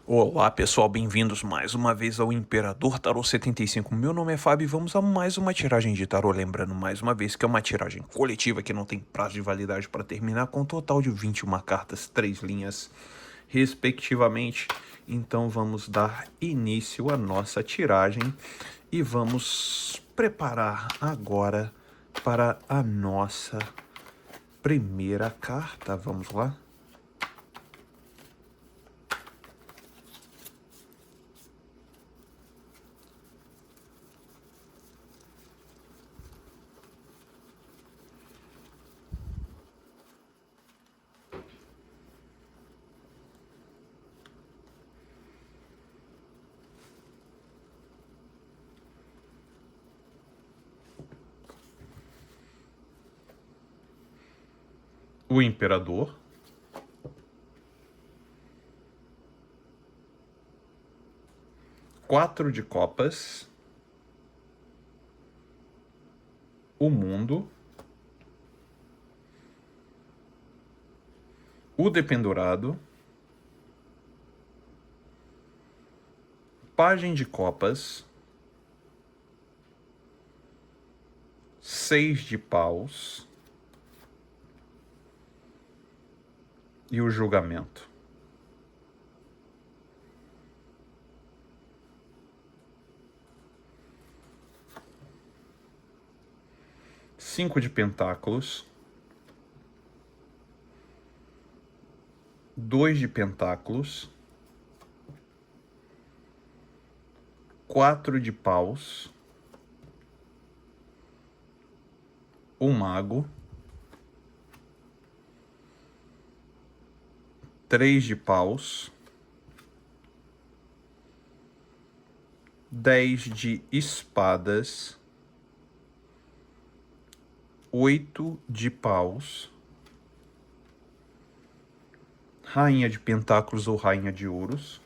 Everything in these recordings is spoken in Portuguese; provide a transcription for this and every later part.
Olá pessoal, bem-vindos mais uma vez ao Imperador Tarô 75. Meu nome é Fábio e vamos a mais uma tiragem de tarô. Lembrando mais uma vez que é uma tiragem coletiva que não tem prazo de validade para terminar, com um total de 21 cartas, 3 linhas, respectivamente. Então vamos dar início à nossa tiragem e vamos preparar agora para a nossa primeira carta. Vamos lá? O Imperador. Quatro de copas. O mundo. O dependurado. Pajem de copas. Seis de paus. E o julgamento. Cinco de pentáculos. Dois de pentáculos. Quatro de paus. O mago. Três de paus. 10 de espadas. 8 de paus. Rainha de pentáculos ou rainha de ouros.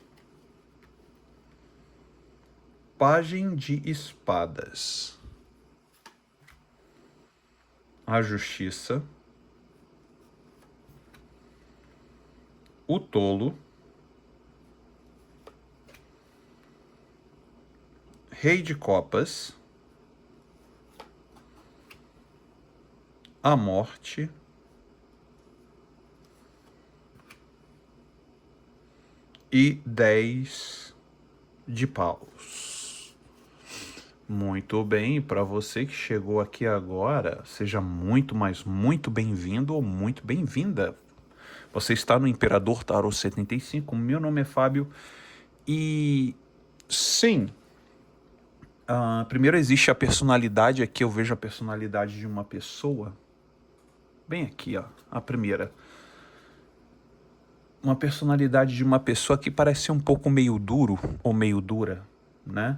Pajem de espadas. A justiça. O tolo. Rei de copas. A morte. E 10 de paus. Muito bem, para você que chegou aqui agora, seja muito, mas muito bem-vindo ou muito bem-vinda. Você está no Imperador Tarô 75, meu nome é Fábio e sim, primeiro existe a personalidade, aqui eu vejo a personalidade de uma pessoa, bem aqui ó, a primeira. Uma personalidade de uma pessoa que parece ser um pouco meio duro ou meio dura, né?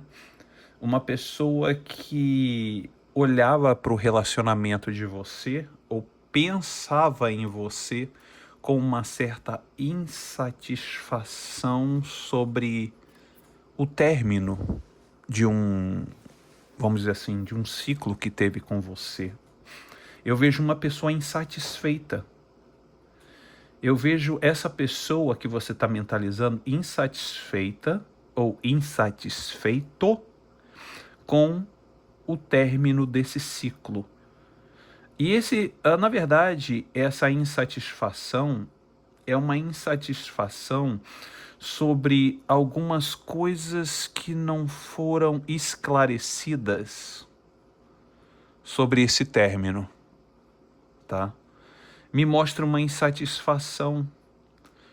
Uma pessoa que olhava para o relacionamento de você ou pensava em você com uma certa insatisfação sobre o término de vamos dizer assim, de um ciclo que teve com você. Eu vejo uma pessoa insatisfeita. Eu vejo essa pessoa que você está mentalizando insatisfeita ou insatisfeito com o término desse ciclo. E na verdade, essa insatisfação é uma insatisfação sobre algumas coisas que não foram esclarecidas sobre esse término, tá? Me mostra uma insatisfação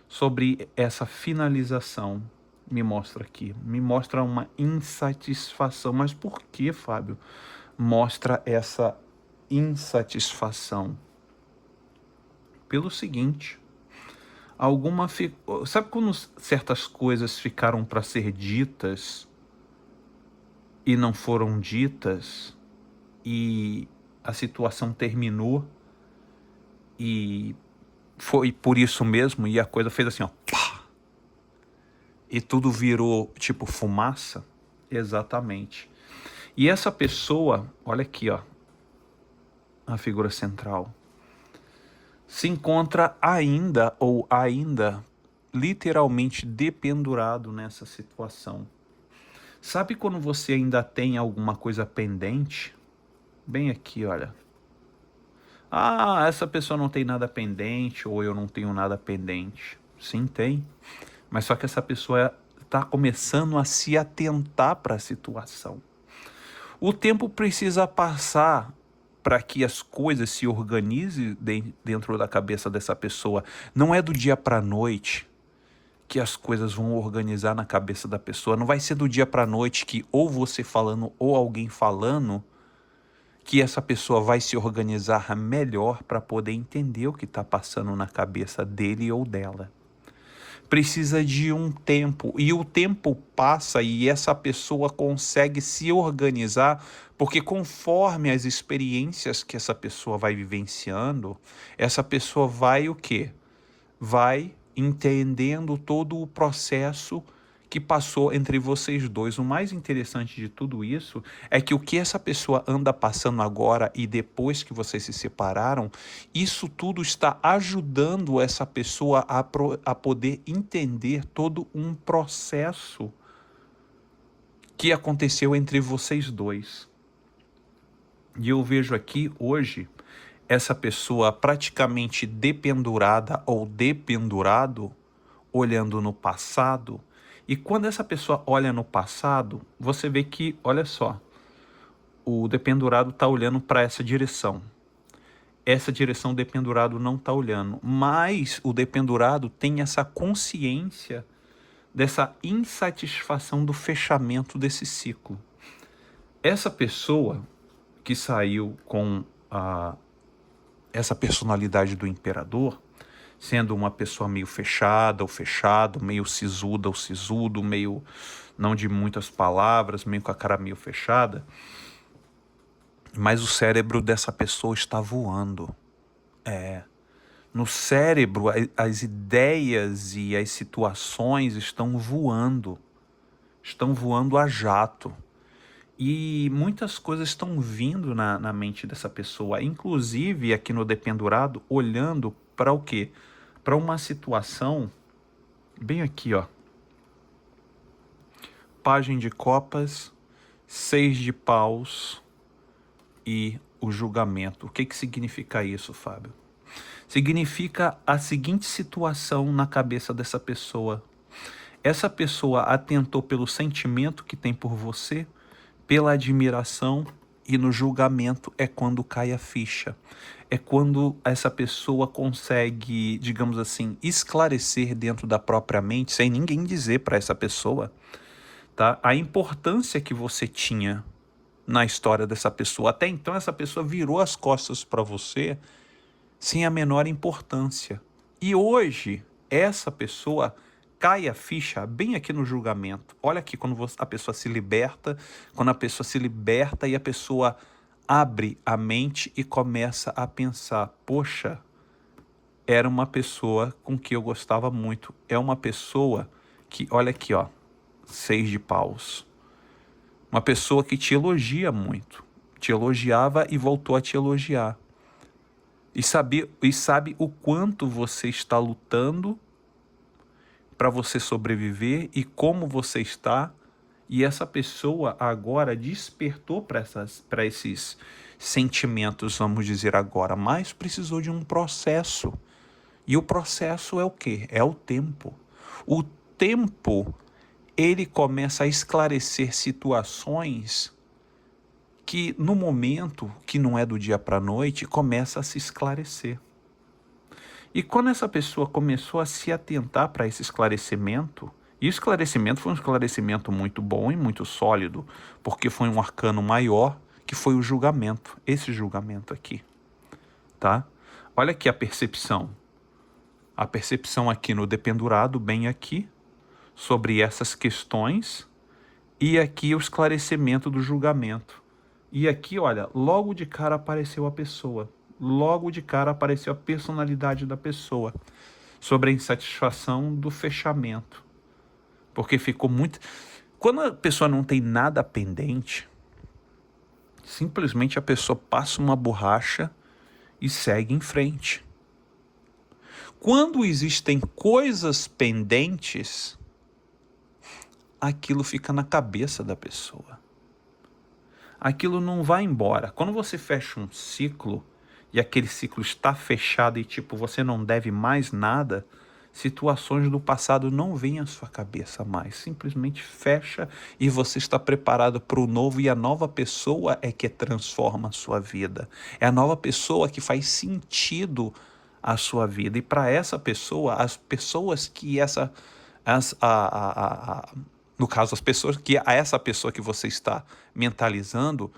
sobre essa finalização. Me mostra aqui, me mostra uma insatisfação. Mas por que, Fábio, mostra essa insatisfação? Pelo seguinte, sabe quando certas coisas ficaram para ser ditas e não foram ditas e a situação terminou e foi por isso mesmo e a coisa fez assim, ó, pá, e tudo virou tipo fumaça? Exatamente. E essa pessoa, olha aqui, ó, a figura central, se encontra ainda literalmente dependurado nessa situação. Sabe quando você ainda tem alguma coisa pendente? Bem aqui, olha. Ah, essa pessoa não tem nada pendente, ou eu não tenho nada pendente. Sim, tem. Mas só que essa pessoa está começando a se atentar para a situação. O tempo precisa passar para que as coisas se organizem dentro da cabeça dessa pessoa. Não é do dia para a noite que as coisas vão organizar na cabeça da pessoa. Não vai ser do dia para a noite que ou você falando ou alguém falando que essa pessoa vai se organizar melhor para poder entender o que está passando na cabeça dele ou dela. Precisa de um tempo, e o tempo passa e essa pessoa consegue se organizar, porque conforme as experiências que essa pessoa vai vivenciando, essa pessoa vai o quê? Vai entendendo todo o processo que passou entre vocês dois. O mais interessante de tudo isso é que o que essa pessoa anda passando agora e depois que vocês se separaram, isso tudo está ajudando essa pessoa a poder entender todo um processo que aconteceu entre vocês dois. E eu vejo aqui hoje essa pessoa praticamente dependurada ou dependurado, olhando no passado. E quando essa pessoa olha no passado, você vê que, olha só, o dependurado está olhando para essa direção. Essa direção o dependurado não está olhando, mas o dependurado tem essa consciência dessa insatisfação do fechamento desse ciclo. Essa pessoa que saiu com essa personalidade do imperador, sendo uma pessoa meio fechada ou fechado, meio sisuda ou sisudo, meio não de muitas palavras, meio com a cara meio fechada, mas o cérebro dessa pessoa está voando. No cérebro, as ideias e as situações estão voando a jato. E muitas coisas estão vindo na mente dessa pessoa, inclusive aqui no dependurado, olhando para o quê? Para uma situação, bem aqui, ó. Pajem de copas, 6 de paus e o julgamento. O que significa isso, Fábio? Significa a seguinte situação na cabeça dessa pessoa. Essa pessoa atentou pelo sentimento que tem por você, pela admiração, e no julgamento é quando cai a ficha. É quando essa pessoa consegue, digamos assim, esclarecer dentro da própria mente, sem ninguém dizer para essa pessoa, tá? A importância que você tinha na história dessa pessoa. Até então essa pessoa virou as costas para você sem a menor importância. E hoje essa pessoa cai a ficha bem aqui no julgamento. Olha aqui quando a pessoa se liberta, e a pessoa abre a mente e começa a pensar, poxa, era uma pessoa com que eu gostava muito. É uma pessoa que, olha aqui, ó, 6 de paus. Uma pessoa que te elogia muito. Te elogiava e voltou a te elogiar. E sabe o quanto você está lutando para você sobreviver e como você está. E essa pessoa agora despertou para esses sentimentos, vamos dizer agora, mas precisou de um processo. E o processo é o quê? É o tempo. O tempo, ele começa a esclarecer situações que no momento, que não é do dia para a noite, começa a se esclarecer. E quando essa pessoa começou a se atentar para esse esclarecimento, e o esclarecimento foi um esclarecimento muito bom e muito sólido, porque foi um arcano maior, que foi o julgamento, esse julgamento aqui, tá? Olha aqui a percepção aqui no dependurado, bem aqui, sobre essas questões, e aqui o esclarecimento do julgamento. E aqui, olha, logo de cara apareceu a pessoa. Logo de cara apareceu a personalidade da pessoa. Sobre a insatisfação do fechamento. Porque ficou muito... Quando a pessoa não tem nada pendente, simplesmente a pessoa passa uma borracha e segue em frente. Quando existem coisas pendentes, aquilo fica na cabeça da pessoa. Aquilo não vai embora. Quando você fecha um ciclo e aquele ciclo está fechado e tipo, você não deve mais nada, situações do passado não vêm à sua cabeça mais. Simplesmente fecha e você está preparado para o novo, e a nova pessoa é que transforma a sua vida. É a nova pessoa que faz sentido a sua vida. E para essa pessoa, as pessoas que essa as, no caso, as pessoas que a essa pessoa que você está mentalizando,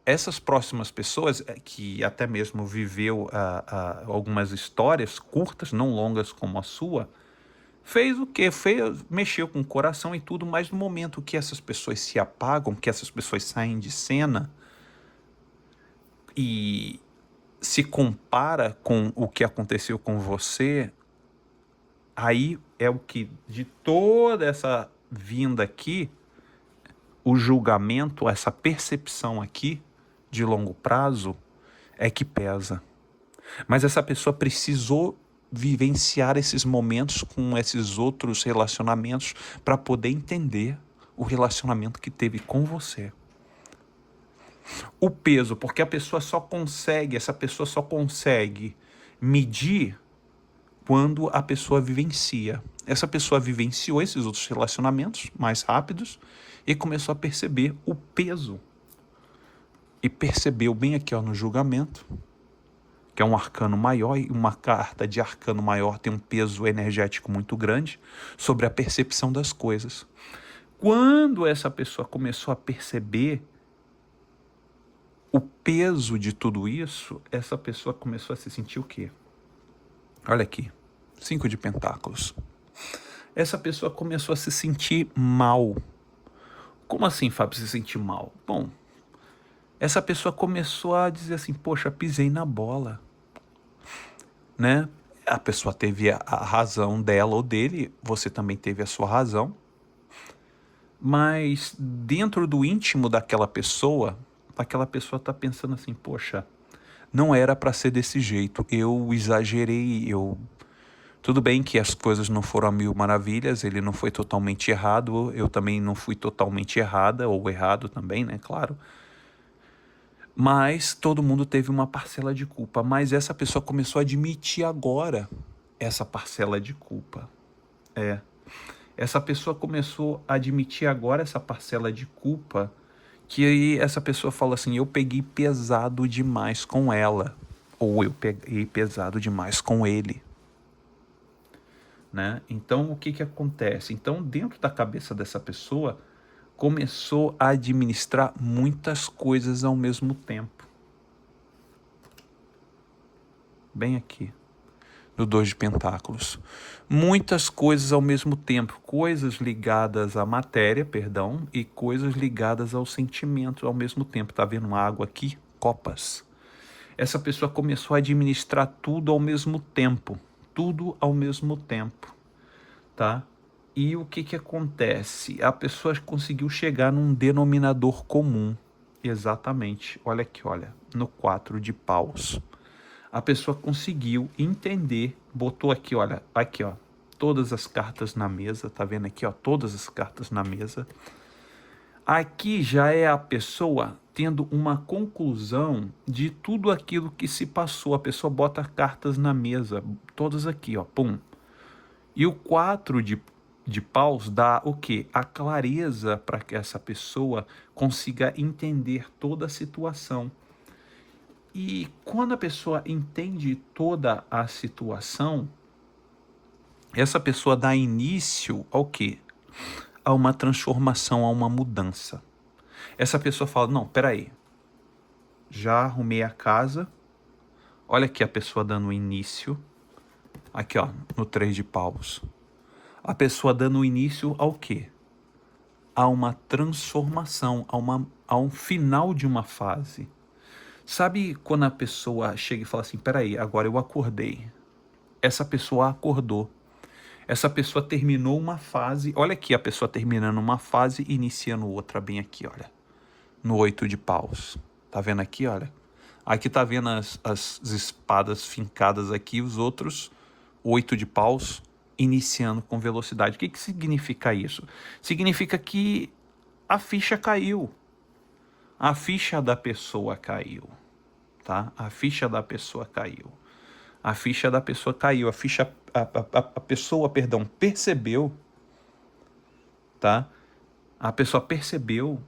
essas próximas pessoas que até mesmo viveu algumas histórias curtas, não longas como a sua, fez o quê? Mexeu com o coração e tudo, mas no momento que essas pessoas se apagam, que essas pessoas saem de cena e se compara com o que aconteceu com você, aí é o que de toda essa vinda aqui, o julgamento, essa percepção aqui de longo prazo é que pesa. Mas essa pessoa precisou vivenciar esses momentos com esses outros relacionamentos para poder entender o relacionamento que teve com você. O peso, porque essa pessoa só consegue medir quando a pessoa vivencia. Essa pessoa vivenciou esses outros relacionamentos mais rápidos e começou a perceber o peso. E percebeu bem aqui no julgamento, que é um arcano maior, e uma carta de arcano maior tem um peso energético muito grande sobre a percepção das coisas. Quando essa pessoa começou a perceber o peso de tudo isso, essa pessoa começou a se sentir o quê? Olha aqui, 5 de pentáculos. Essa pessoa começou a se sentir mal. Como assim, Fábio, se sentir mal? Bom, essa pessoa começou a dizer assim, poxa, pisei na bola, né? A pessoa teve a razão dela ou dele, você também teve a sua razão, mas dentro do íntimo daquela pessoa, aquela pessoa está pensando assim, poxa, não era para ser desse jeito, eu exagerei, tudo bem que as coisas não foram a mil maravilhas, ele não foi totalmente errado, eu também não fui totalmente errada, ou errado também, né, claro. Mas todo mundo teve uma parcela de culpa. Mas essa pessoa começou a admitir agora essa parcela de culpa. Essa pessoa começou a admitir agora essa parcela de culpa, que aí essa pessoa fala assim, eu peguei pesado demais com ela, ou eu peguei pesado demais com ele. Né? Então, o que acontece? Então, dentro da cabeça dessa pessoa, começou a administrar muitas coisas ao mesmo tempo. Bem aqui, no 2 de pentáculos. Muitas coisas ao mesmo tempo. Coisas ligadas à matéria, perdão, e coisas ligadas ao sentimento ao mesmo tempo. Tá vendo água aqui? Copas. Essa pessoa começou a administrar tudo ao mesmo tempo. Tudo ao mesmo tempo, tá? E o que acontece? A pessoa conseguiu chegar num denominador comum. Exatamente. Olha aqui, olha, no 4 de paus. A pessoa conseguiu entender, botou aqui, olha, aqui, ó, todas as cartas na mesa, tá vendo aqui, ó, todas as cartas na mesa. Aqui já é a pessoa tendo uma conclusão de tudo aquilo que se passou. A pessoa bota cartas na mesa, todas aqui, ó, pum. E o 4 de paus dá o quê? A clareza para que essa pessoa consiga entender toda a situação. E quando a pessoa entende toda a situação, essa pessoa dá início ao quê? A uma transformação, a uma mudança. Essa pessoa fala, não, peraí, já arrumei a casa, olha aqui a pessoa dando início, aqui ó, no 3 de paus. A pessoa dando início ao quê? A uma transformação, a um final de uma fase. Sabe quando a pessoa chega e fala assim, peraí, agora eu acordei. Essa pessoa acordou. Essa pessoa terminou uma fase, olha aqui a pessoa terminando uma fase e iniciando outra, bem aqui, olha. No 8 de paus. Tá vendo aqui, olha? Aqui tá vendo as espadas fincadas aqui, os outros, 8 de paus, iniciando com velocidade. O que que significa isso? Significa que a ficha caiu. A ficha da pessoa caiu, tá? A ficha da pessoa caiu. A ficha da pessoa caiu. A pessoa, perdão, percebeu, tá? A pessoa percebeu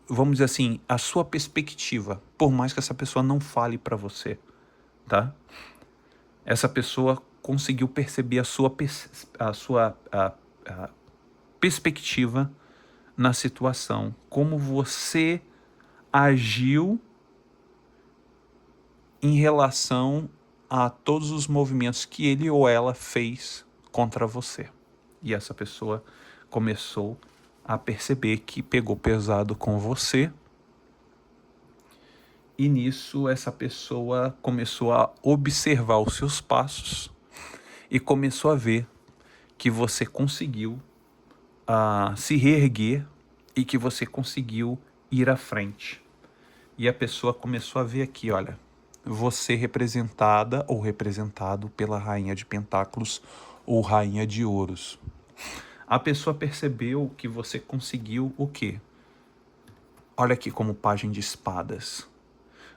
vamos dizer assim, a sua perspectiva, por mais que essa pessoa não fale para você, tá? Essa pessoa conseguiu perceber a perspectiva na situação, como você agiu em relação a todos os movimentos que ele ou ela fez contra você. E essa pessoa começou a perceber que pegou pesado com você. E nisso essa pessoa começou a observar os seus passos e começou a ver que você conseguiu se reerguer e que você conseguiu ir à frente. E a pessoa começou a ver aqui, olha, você representada ou representado pela Rainha de Pentáculos ou Rainha de Ouros. A pessoa percebeu que você conseguiu o quê? Olha aqui como Pajem de Espadas.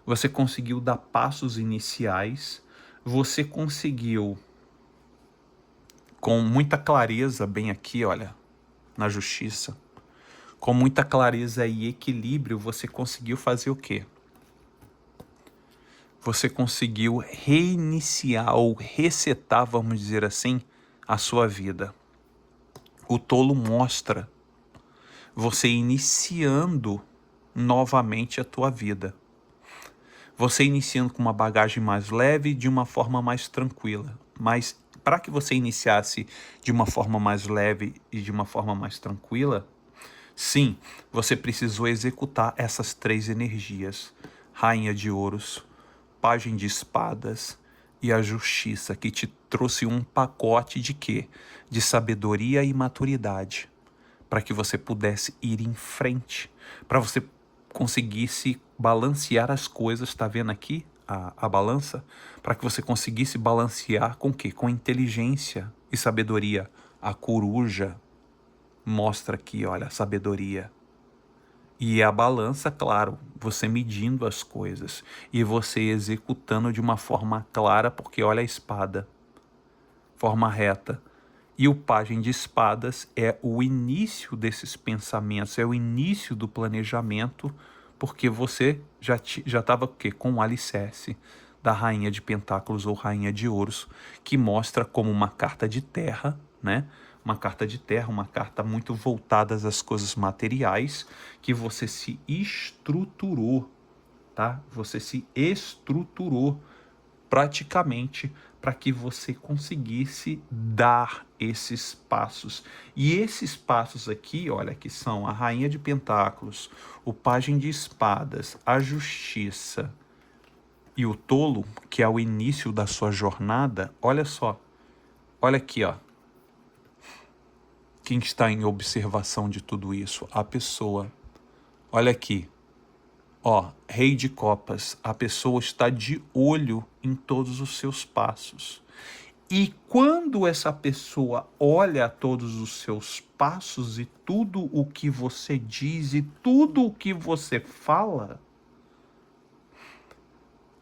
Você conseguiu dar passos iniciais, você conseguiu, com muita clareza, bem aqui, olha, na justiça, com muita clareza e equilíbrio, você conseguiu fazer o quê? Você conseguiu reiniciar ou resetar, vamos dizer assim, a sua vida. O tolo mostra você iniciando novamente a tua vida. Você iniciando com uma bagagem mais leve, de uma forma mais tranquila. Mas para que você iniciasse de uma forma mais leve e de uma forma mais tranquila, sim, você precisou executar essas 3 energias. Rainha de Ouros, Pajem de Espadas e a Justiça, que te trouxe um pacote de quê? De sabedoria e maturidade, para que você pudesse ir em frente, para você conseguisse balancear as coisas, tá vendo aqui a balança? Para que você conseguisse balancear com o quê? Com inteligência e sabedoria. A coruja mostra aqui, olha, a sabedoria. E a balança, claro, você medindo as coisas e você executando de uma forma clara, porque olha a espada, forma reta. E o Pajem de Espadas é o início desses pensamentos, é o início do planejamento, porque você já estava com o alicerce da Rainha de Pentáculos ou Rainha de Ouros, que mostra como uma carta de terra, né? Uma carta de terra, uma carta muito voltada às coisas materiais, que você se estruturou, tá? Você se estruturou praticamente para que você conseguisse dar esses passos. E esses passos aqui, olha, que são a Rainha de Pentáculos, o Pajem de Espadas, a Justiça e o Tolo, que é o início da sua jornada, olha só, olha aqui, ó. Quem está em observação de tudo isso? A pessoa. Olha aqui. Ó, Rei de Copas. A pessoa está de olho em todos os seus passos. E quando essa pessoa olha todos os seus passos e tudo o que você diz e tudo o que você fala,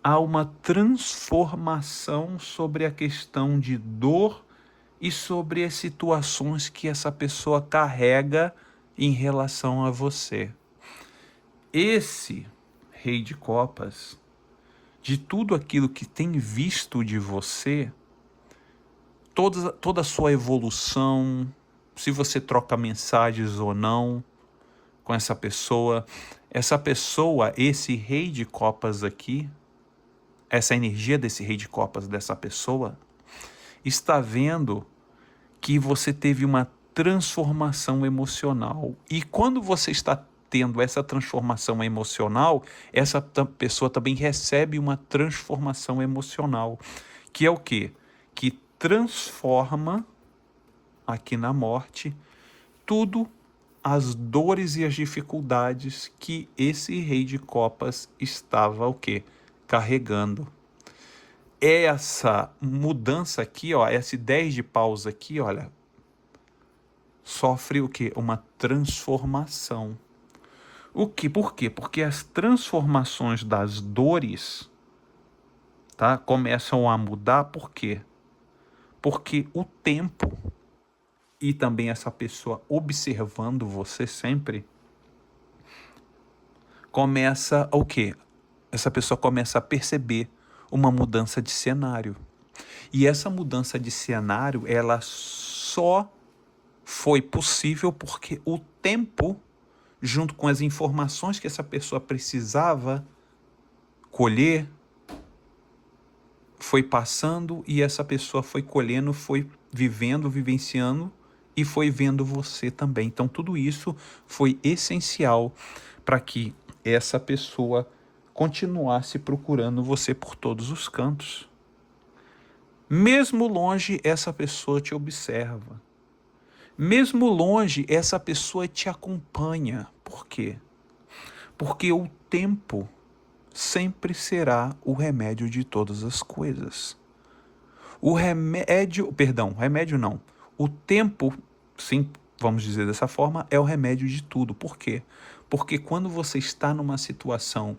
há uma transformação sobre a questão de dor e sobre as situações que essa pessoa carrega em relação a você. Esse Rei de Copas, de tudo aquilo que tem visto de você, toda a sua evolução, se você troca mensagens ou não com essa pessoa, esse Rei de Copas aqui, essa energia desse Rei de Copas, dessa pessoa, está vendo que você teve uma transformação emocional. E quando você está tendo essa transformação emocional, essa pessoa também recebe uma transformação emocional, que é o quê? Que transforma aqui na morte tudo as dores e as dificuldades que esse Rei de Copas estava o quê? Carregando. essa mudança aqui, ó, esse 10 de paus aqui, olha, sofre o quê? Uma transformação. Por quê? Porque as transformações das dores, tá, começam a mudar. Por quê? Porque o tempo e também essa pessoa observando você sempre começa o quê? Essa pessoa começa a perceber uma mudança de cenário. E essa mudança de cenário, ela só foi possível porque o tempo, junto com as informações que essa pessoa precisava colher, foi passando e essa pessoa foi colhendo, foi vivendo, vivenciando e foi vendo você também. Então tudo isso foi essencial para que essa pessoa continuasse procurando você por todos os cantos. Mesmo longe, essa pessoa te observa. Mesmo longe, essa pessoa te acompanha. Por quê? Porque o tempo sempre será o remédio de todas as coisas. Remédio não. O tempo, sim, vamos dizer dessa forma, é o remédio de tudo. Por quê? Porque quando você está numa situação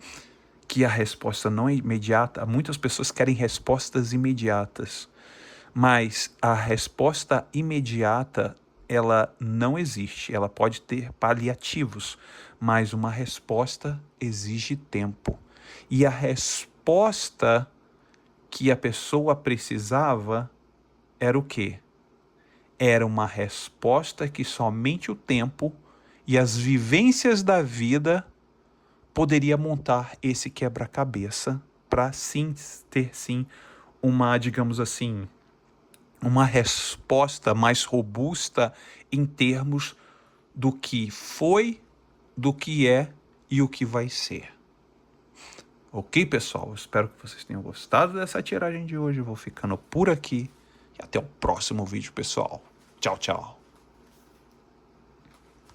que a resposta não é imediata, muitas pessoas querem respostas imediatas, mas a resposta imediata, ela não existe. Ela pode ter paliativos, mas uma resposta exige tempo. E a resposta que a pessoa precisava era o quê? Era uma resposta que somente o tempo e as vivências da vida poderia montar esse quebra-cabeça para sim ter sim uma, digamos assim, uma resposta mais robusta em termos do que foi, do que é e o que vai ser. Ok, pessoal? Espero que vocês tenham gostado dessa tiragem de hoje. Eu vou ficando por aqui e até o próximo vídeo, pessoal. Tchau, tchau.